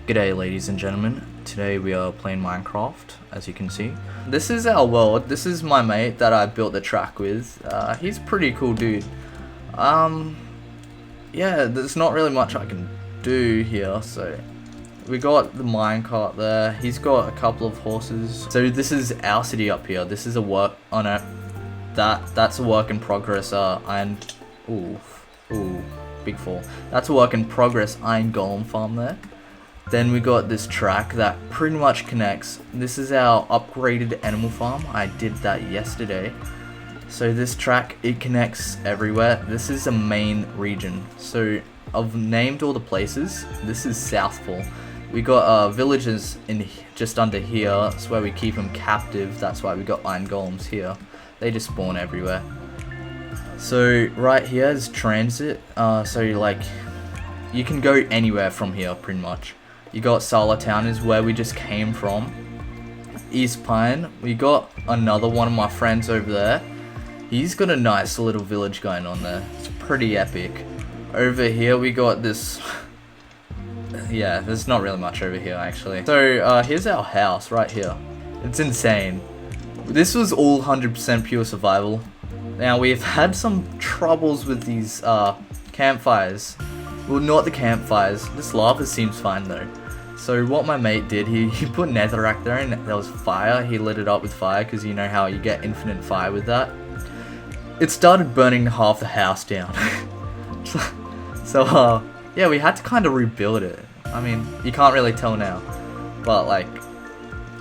G'day ladies and gentlemen, today we are playing Minecraft, as you can see. This is our world, this is my mate that I built the track with. He's a pretty cool dude. Yeah, there's not really much I can do here, so... We got the minecart there, he's got a couple of horses. So this is our city up here, this is a work... Oh no, that's a work in progress, ooh, big fall. That's a work in progress iron golem farm there. Then we got this track that pretty much connects. This is our upgraded animal farm. I did that yesterday. So this track, it connects everywhere. This is a main region. So I've named all the places. This is Southpole. We got villages in just under here. That's where we keep them captive. That's why we got iron golems here. They just spawn everywhere. So right here is transit. So like you can go anywhere from here pretty much. You got Sala Town is where we just came from. East Pine, we got another one of my friends over there. He's got a nice little village going on there. It's pretty epic. Over here we got this... yeah, there's not really much over here actually. So here's our house right here. It's insane. This was all 100% pure survival. Now we've had some troubles with these campfires. Well, not the campfires. This lava seems fine though. So what my mate did, he put netherrack there and there was fire. He lit it up with fire because you know how you get infinite fire with that. It started burning half the house down. So yeah, we had to kind of rebuild it. I mean, you can't really tell now, but like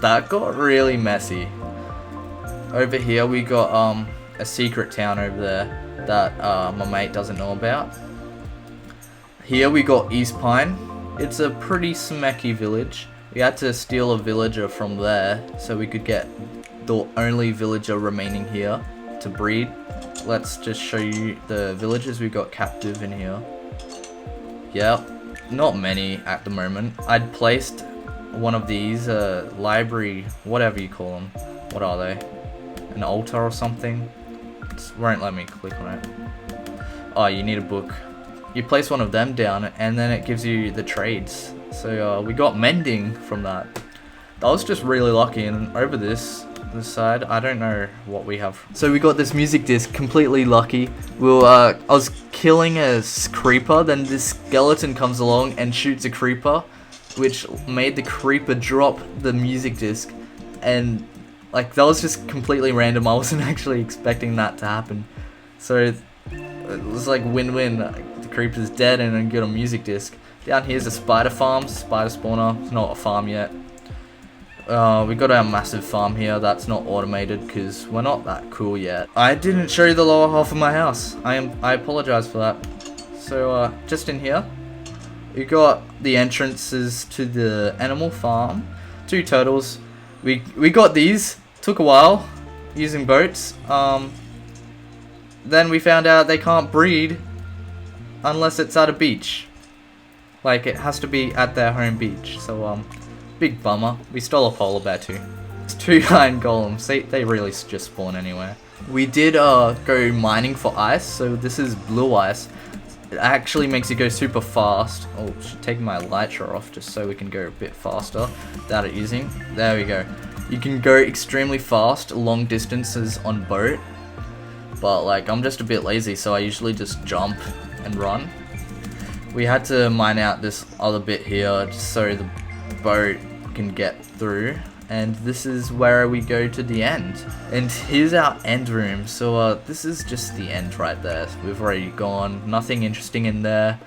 that got really messy. Over here we got a secret town over there that my mate doesn't know about. Here we got East Pine. It's a pretty smacky village. We had to steal a villager from there so we could get the only villager remaining here to breed. Let's just show you the villagers we got captive in here. Yep, not many at the moment. I'd placed one of these library, whatever you call them. What are they? An altar or something? It won't let me click on it. Oh, you need a book. You place one of them down and then it gives you the trades. So we got mending from that. That was just really lucky. And over this side, I don't know what we have. So we got this music disc, completely lucky. I was killing a creeper, then this skeleton comes along and shoots a creeper, which made the creeper drop the music disc. And like that was just completely random. I wasn't actually expecting that to happen. So it was like win-win. The creeper's dead and I get a music disc. Down here's a spider farm, spider spawner. It's not a farm yet. We got our massive farm here. That's not automated because we're not that cool yet. I didn't show you the lower half of my house. I apologize for that. So just in here, we got the entrances to the animal farm. 2 turtles. We got these. Took a while using boats. Then we found out they can't breed unless it's at a beach. Like it has to be at their home beach. So big bummer. We stole a polar bear too. It's 2 iron golems. They really just spawn anywhere. We did go mining for ice. So this is blue ice. It actually makes it go super fast. Oh, should take my elytra off just so we can go a bit faster without it using. There we go. You can go extremely fast, long distances on boat. But like I'm just a bit lazy, so I usually just jump and run. We had to mine out this other bit here just so the boat can get through. And this is where we go to the end. And here's our end room. So this is just the end right there. We've already gone. Nothing interesting in there.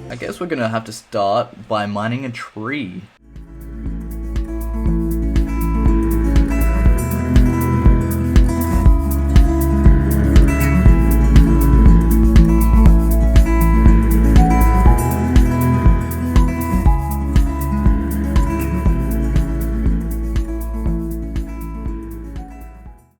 I guess we're gonna have to start by mining a tree.